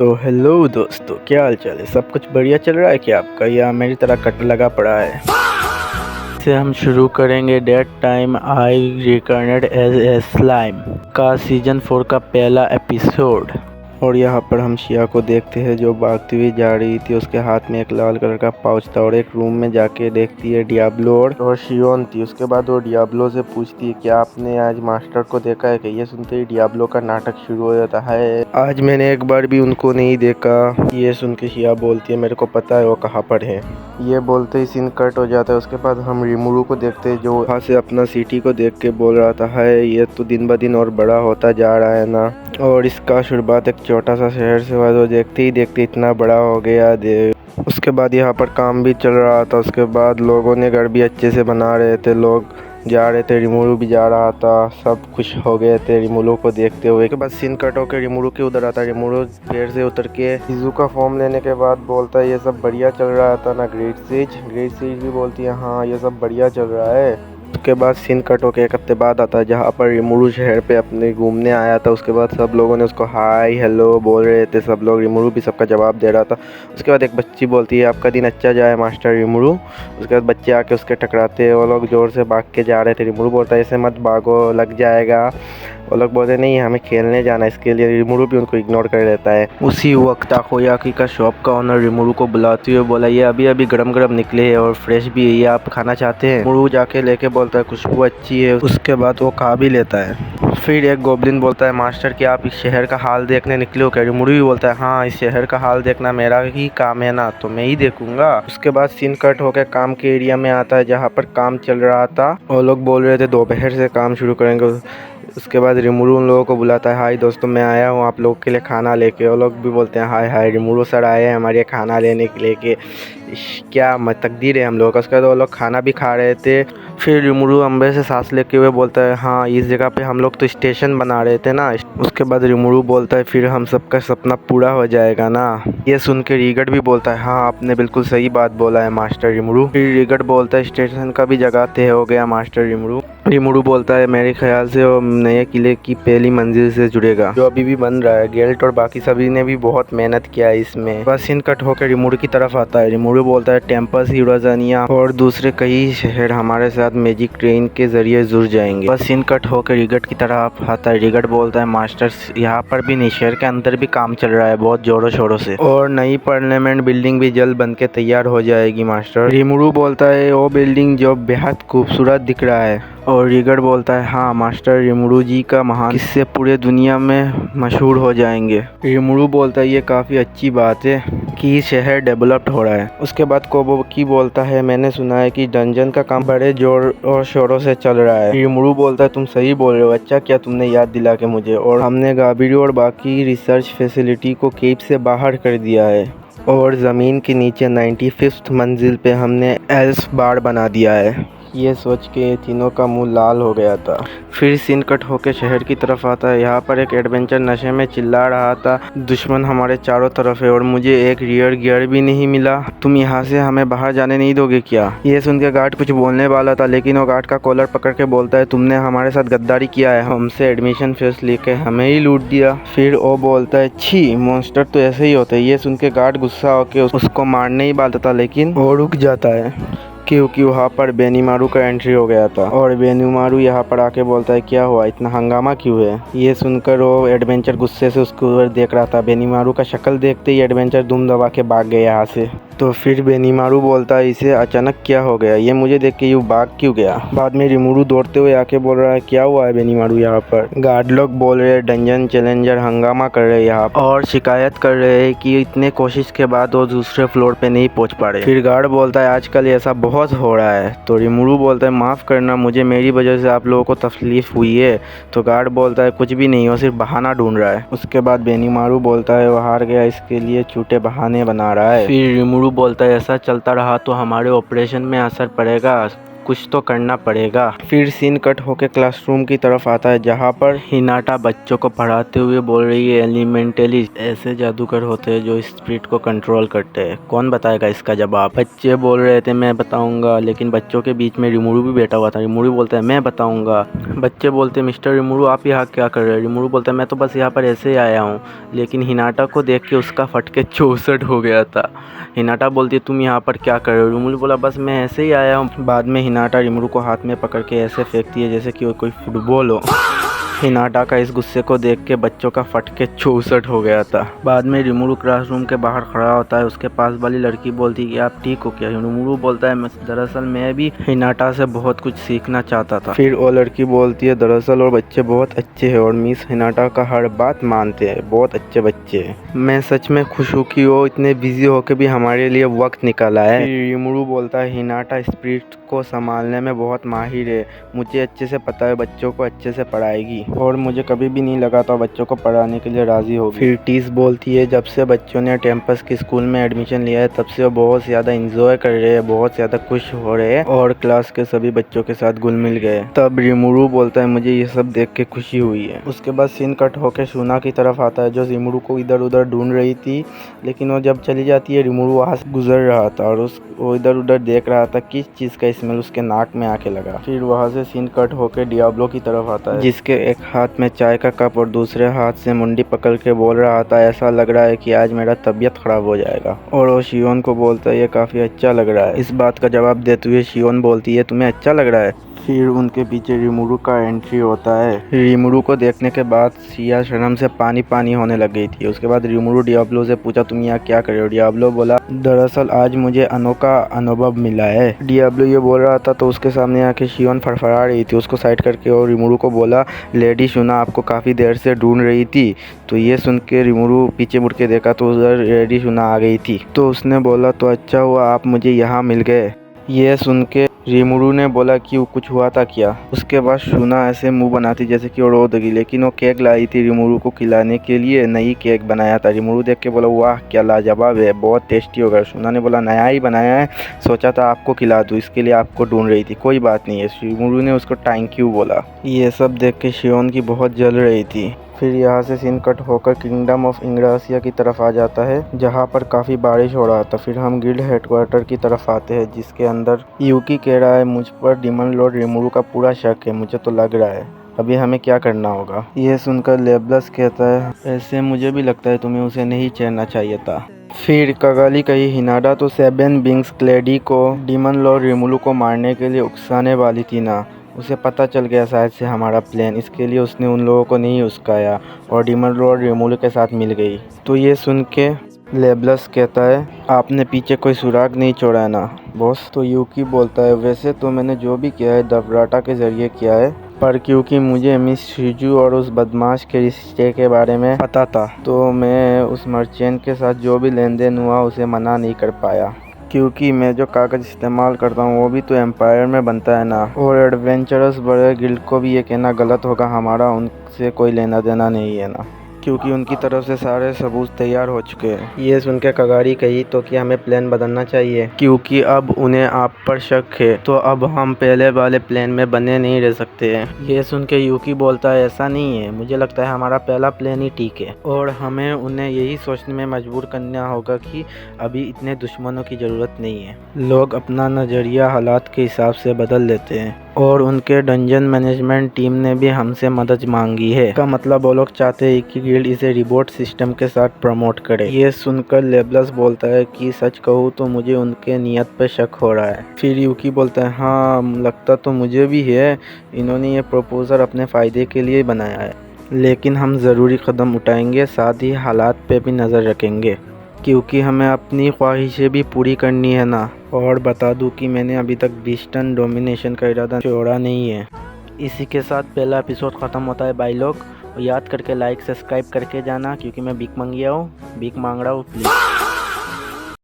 तो हेलो दोस्तों, क्या हाल चाल है। सब कुछ बढ़िया चल रहा है क्या आपका, या मेरी तरह कट लगा पड़ा है। से हम शुरू करेंगे that time I reincarnated as a slime का सीजन 4 का पहला एपिसोड। और यहाँ पर हम शिया को देखते हैं जो भागती हुई जा रही थी। उसके हाथ में एक लाल कलर का पाउच था और एक रूम में जाके देखती है डियाब्लो और शियोन थी। उसके बाद वो डियाब्लो से पूछती है क्या आपने आज मास्टर को देखा है। कि ये सुनते ही डियाब्लो का नाटक शुरू हो जाता है, आज मैंने एक बार भी उनको नहीं देखा। ये सुन के शिया बोलती है मेरे को पता है वो कहाँ पर है। ये बोलते ही सीन कट हो जाता है। उसके बाद हम रिमुरु को देखते हैं जो वहाँ से अपना सिटी को देख के बोल रहा था है ये तो दिन ब दिन और बड़ा होता जा रहा है ना। और इसका शुरुआत एक छोटा सा शहर से हुआ, तो देखते ही देखते इतना बड़ा हो गया। उसके बाद यहाँ पर काम भी चल रहा था। उसके बाद लोगों ने घर भी अच्छे से बना रहे थे, लोग जा रहे थे, रिमुरु भी जा रहा था, सब खुश हो गए थे रिमुरु को देखते हुए। के बाद सीन कट होकर रिमुरु के उधर आता है। रिमुरु पेड़ से उतर के शिजू का फॉर्म लेने के बाद बोलता है ये सब बढ़िया चल रहा था ना ग्रेट सेज भी बोलती है हाँ ये सब बढ़िया चल रहा है। उसके बाद सीन कट होकर एक हफ्ते बाद आता है जहाँ पर रिमुरु शहर पे अपने घूमने आया था। उसके बाद सब लोगों ने उसको हाय हेलो बोल रहे थे, सब लोग। रिमुरु भी सबका जवाब दे रहा था। उसके बाद एक बच्ची बोलती है आपका दिन अच्छा जाए मास्टर रिमुरु। उसके बाद बच्चे आके उसके टकराते हैं। वो लोग जोर से भाग के जा रहे थे। रिमुरु बोलता है ऐसे मत भागो लग जाएगा। वो लोग बोलते नहीं हमें खेलने जाना, इसके लिए रिमुरु भी उनको इग्नोर कर देता है। उसी वक्त ताकोयाकी का शॉप का ओनर रिमुरु को बुलाते हुए बोला ये अभी अभी गरम गरम निकले हैं और फ्रेश भी है, ये आप खाना चाहते हैं। रिमुरु जाके लेके बोलता है खुशबू अच्छी है। उसके बाद वो खा भी लेता है। फिर एक गोब्लिन बोलता है मास्टर क्या आप इस शहर का हाल देखने निकले हो क्या। रिमुरु भी बोलता है हाँ इस शहर का हाल देखना मेरा ही काम है ना, तो मैं ही देखूंगा। उसके बाद सीन कट होकर काम के एरिया में आता है जहाँ पर काम चल रहा था। वो लोग बोल रहे थे दोपहर से काम शुरू करेंगे। उसके बाद रिमुरु उन लोगों को बुलाता है हाय दोस्तों मैं आया हूँ आप लोग के लिए खाना लेके। वो लोग भी बोलते हैं हाय हाय रिमुरु सर आए हैं हमारे खाना लेने के लिए। क्या तकदीर है हम लोगों का। उसके बाद वो लोग खाना भी खा रहे थे। फिर रिमुरु अंबे से सांस लेके हुए बोलता है हाँ इस जगह पे हम लोग तो स्टेशन बना रहे थे ना। उसके बाद रिमुरु बोलता है फिर हम सबका सपना पूरा हो जाएगा ना। ये सुन के रिगट भी बोलता है हाँ आपने बिल्कुल सही बात बोला है मास्टर रिमुरु। फिर रिगट बोलता है स्टेशन का भी जगह तय हो गया मास्टर रिमुरु। रिमुरु बोलता है मेरे ख्याल से वो नए किले की पहली मंजिल से जुड़ेगा जो अभी भी बन रहा है। गेल्ट और बाकी सभी ने भी बहुत मेहनत किया है इसमें। बस सीन कट होकर रिमुरु की तरफ आता है। रिमुरु बोलता है टेम्पस हीरोजानिया और दूसरे कई शहर हमारे साथ मैजिक ट्रेन के जरिए जुड़ जाएंगे। बस सीन कट होकर रिगट की तरफ आता है। रिगट बोलता है मास्टर यहाँ पर भी नहीं शहर के अंदर भी काम चल रहा है बहुत जोरों शोरों से, और नई पार्लियामेंट बिल्डिंग भी जल्द बन के तैयार हो जाएगी मास्टर। रिमुरु बोलता है वो बिल्डिंग जो बेहद खूबसूरत दिख रहा है। और रिगट बोलता है हाँ मास्टर रिमुरु जी का महान किस्से पूरे दुनिया में मशहूर हो जाएंगे। रिमुरु बोलता है ये काफ़ी अच्छी बात है कि शहर डेवलप्ड हो रहा है। उसके बाद कोबोकी बोलता है मैंने सुना है कि डंजन का काम बड़े जोर और शोरों से चल रहा है। रिमुरु बोलता है तुम सही बोल रहे हो, अच्छा क्या तुमने याद दिला के मुझे। और हमने गाबिरो और बाकी रिसर्च फैसिलिटी को केप से बाहर कर दिया है और ज़मीन के नीचे 95th मंजिल पे हमने एल्स बार बना दिया है। ये सोच के तीनों का मुंह लाल हो गया था। फिर सीन कट होकर शहर की तरफ आता है। यहाँ पर एक एडवेंचर नशे में चिल्ला रहा था दुश्मन हमारे चारों तरफ है और मुझे एक रियर गियर भी नहीं मिला, तुम यहाँ से हमें बाहर जाने नहीं दोगे क्या। ये सुन के गार्ड कुछ बोलने वाला था लेकिन वो गार्ड का कॉलर पकड़ के बोलता है तुमने हमारे साथ गद्दारी किया है, हमसे एडमिशन फीस लेके हमें ही लूट दिया। फिर वो बोलता है छी मॉन्स्टर तो ऐसे ही होते है। ये सुन के गार्ड गुस्सा होकर उसको मारने ही वाला था लेकिन वो रुक जाता है क्योंकि वहाँ पर बेनीमारू का एंट्री हो गया था। और बेनीमारू यहाँ पर आके बोलता है क्या हुआ इतना हंगामा क्यों है। ये सुनकर वो एडवेंचर गुस्से से उसको उधर देख रहा था। बेनीमारू का शक्ल देखते ही एडवेंचर दुम दबा के भाग गया यहाँ से। तो फिर बेनीमारू बोलता है इसे अचानक क्या हो गया, ये मुझे देख के यूँ भाग क्यों गया। बाद में रिमुरु दौड़ते हुए आके बोल रहा है क्या हुआ है बेनीमारू। यहाँ पर गार्ड लोग बोल रहे हैं डंजन चैलेंजर हंगामा कर रहे हैं यहाँ और शिकायत कर रहे हैं कि इतने कोशिश के बाद वो दूसरे फ्लोर पे नहीं पहुँच पा रहे। फिर गार्ड बोलता है आजकल ऐसा बहुत हो रहा है। तो रिमुरु बोलता है माफ़ करना मुझे मेरी वजह से आप लोगों को तकलीफ हुई है। तो गार्ड बोलता है कुछ भी नहीं हो सिर्फ बहाना ढूंढ रहा है। उसके बाद बेनीमारू बोलता है वो हार गया इसके लिए झूठे बहाने बना रहा है। फिर रिमुरु बोलता है ऐसा चलता रहा तो हमारे ऑपरेशन में असर पड़ेगा, कुछ तो करना पड़ेगा। फिर सीन कट होके क्लासरूम की तरफ आता है जहाँ पर हिनाटा बच्चों को पढ़ाते हुए बोल रही है एलिमेंटली ऐसे जादूगर होते हैं जो स्पिरिट को कंट्रोल करते हैं। कौन बताएगा इसका जवाब? बच्चे बोल रहे थे मैं बताऊंगा, लेकिन बच्चों के बीच में रिमुरू भी बैठा हुआ था। रिमुरू बोलता है मैं बताऊंगा। बच्चे बोलते मिस्टर रिमुरू आप यहाँ क्या कर रहे हैं? रिमुरू बोलता है मैं तो बस यहाँ पर ऐसे ही आया हूँ। लेकिन हिनाटा को देख के उसका फटके 64 हो गया था। हिनाटा बोलती है तुम यहाँ पर क्या कर रहे हो? रिमुरू बोला बस मैं ऐसे ही आया हूँ। बाद में हिनाटा रिमुरू को हाथ में पकड़ के ऐसे फेंकती है जैसे कि वो कोई फुटबॉल हो। हिनाटा का इस गुस्से को देख के बच्चों का फटके 64 हो गया था। बाद में रिमुरू क्लासरूम के बाहर खड़ा होता है। उसके पास वाली लड़की बोलती है कि आप ठीक हो क्या? रिमुरू बोलता है दरअसल मैं भी हिनाटा से बहुत कुछ सीखना चाहता था। फिर वो लड़की बोलती है दरअसल और बच्चे बहुत अच्छे हैं और मिस हिनाटा का हर बात मानते हैं, बहुत अच्छे बच्चे हैं। मैं सच में खुश हूँ कि वो इतने बिजी होकर भी हमारे लिए वक्त निकाला है। रिमुरू बोलता है हिनाटा स्पिरिट को संभालने में बहुत माहिर है, मुझे अच्छे से पता है बच्चों को अच्छे से पढ़ाएगी और मुझे कभी भी नहीं लगा था बच्चों को पढ़ाने के लिए राजी होगी। फिर टीस बोलती है जब से बच्चों ने कैंपस के स्कूल में एडमिशन लिया है तब से वो बहुत ज़्यादा इंजॉय कर रहे हैं, बहुत ज़्यादा खुश हो रहे हैं और क्लास के सभी बच्चों के साथ घुल मिल गए। तब रिमुरू बोलता है मुझे ये सब देख के खुशी हुई है। उसके बाद सीन कट होकर शूना की तरफ आता है जो रिमुरू को इधर उधर ढूंढ रही थी, लेकिन वो जब चली जाती है रिमुरू वहाँ से गुजर रहा था और वो इधर उधर देख रहा था किस चीज़ का स्मेल उसके नाक में आके लगा। फिर वहाँ से सीन कट होकर डियाब्लो की तरफ आता है जिसके एक हाथ में चाय का कप और दूसरे हाथ से मुंडी पकड़ के बोल रहा था ऐसा लग रहा है कि आज मेरा तबीयत खराब हो जाएगा। और वो शियोन को बोलता है ये काफ़ी अच्छा लग रहा है। इस बात का जवाब देते हुए शियोन बोलती है तुम्हें अच्छा लग रहा है। फिर उनके पीछे रिमुरू का एंट्री होता है। रिमुरू को देखने के बाद सिया शर्म से पानी पानी होने लग गई थी। उसके बाद रिमुरू डियाब्लो से पूछा तुम यहाँ क्या कर रहे हो? डियाब्लो बोला दरअसल आज मुझे अनोखा अनुभव मिला है। डियाब्लो ये बोल रहा था तो उसके सामने आके शियोन फड़फड़ा रही थी। उसको साइड करके और रिमुरू को बोला लेडी शूना आपको काफ़ी देर से ढूंढ रही थी। तो ये सुन के रिमुरू पीछे मुड़ के देखा तो उधर लेडी शूना आ गई थी। तो उसने बोला तो अच्छा हुआ आप मुझे यहाँ मिल गए। ये सुन के रिमुरू ने बोला कि कुछ हुआ था क्या? उसके बाद शूना ऐसे मुंह बनाती जैसे कि वो रो देगी, लेकिन वो केक लाई थी रिमुरू को खिलाने के लिए, नई केक बनाया था। रिमुरू देख के बोला वाह क्या लाजवाब है, बहुत टेस्टी होगा। शूना ने बोला नया ही बनाया है, सोचा था आपको खिला दूँ, इसके लिए आपको ढूंढ रही थी, कोई बात नहीं है। रिमुरू ने उसको थैंक यू बोला। ये सब देख के शियोन की बहुत जल रही थी। फिर यहाँ से सीन कट होकर किंगडम ऑफ इंग्रासिया की तरफ आ जाता है जहाँ पर काफ़ी बारिश हो रहा था। फिर हम गिल्ड हेडक्वार्टर की तरफ आते हैं जिसके अंदर यूकी कह रहा है मुझ पर डीमन लॉर्ड रिमुरू का पूरा शक है, मुझे तो लग रहा है अभी हमें क्या करना होगा। यह सुनकर लेबलस कहता है ऐसे मुझे भी लगता है तुम्हें उसे नहीं छेड़ना चाहिए था। फिर कगाली कही हिनाटा तो सेवन विंग्स क्लेडी को डीमन लॉर्ड रिमुरू को मारने के लिए उकसाने वाली थी ना, उसे पता चल गया शायद से हमारा प्लान, इसके लिए उसने उन लोगों को नहीं उस्काया और डीमन लॉर्ड रिमुरू के साथ मिल गई। तो ये सुन के लेबलस कहता है आपने पीछे कोई सुराग नहीं छोड़ा है ना बॉस? तो यूकी बोलता है वैसे तो मैंने जो भी किया है दबराटा के ज़रिए किया है, पर क्योंकि मुझे मिस शिजू और उस बदमाश के रिश्ते के बारे में पता था तो मैं उस मर्चेंट के साथ जो भी लेन देन हुआ उसे मना नहीं कर पाया, क्योंकि मैं जो कागज़ इस्तेमाल करता हूँ वो भी तो एम्पायर में बनता है ना। और एडवेंचरस बड़े गिल्ड को भी ये कहना गलत होगा हमारा उनसे कोई लेना देना नहीं है ना, क्योंकि उनकी तरफ से सारे सबूत तैयार हो चुके हैं। ये सुन के कगारी कही तो क्या हमें प्लान बदलना चाहिए, क्योंकि अब उन्हें आप पर शक है तो अब हम पहले वाले प्लान में बने नहीं रह सकते हैं। ये सुन के यूकी बोलता है ऐसा नहीं है, मुझे लगता है हमारा पहला प्लान ही ठीक है और हमें उन्हें यही सोचने में मजबूर करना होगा कि अभी इतने दुश्मनों की ज़रूरत नहीं है। लोग अपना नज़रिया हालात के हिसाब से बदल लेते हैं और उनके डंजन मैनेजमेंट टीम ने भी हमसे मदद मांगी है। इसका मतलब वो लोग चाहते हैं कि गिल्ड इसे रिवॉर्ड सिस्टम के साथ प्रमोट करे। ये सुनकर लेबलस बोलता है कि सच कहूँ तो मुझे उनके नियत पे शक हो रहा है। फिर यूकी बोलता है हाँ लगता तो मुझे भी है, इन्होंने ये प्रपोजल अपने फ़ायदे के लिए बनाया है, लेकिन हम ज़रूरी कदम उठाएंगे, साथ ही हालात पे भी नज़र रखेंगे क्योंकि हमें अपनी ख्वाहिशें भी पूरी करनी है ना। और बता दूं कि मैंने अभी तक बीस्टन डोमिनेशन का इरादा छोड़ा नहीं है। इसी के साथ पहला एपिसोड ख़त्म होता है भाई लोग। याद करके लाइक सब्सक्राइब करके जाना क्योंकि मैं भीख मांग रहा हूँ प्लीज़।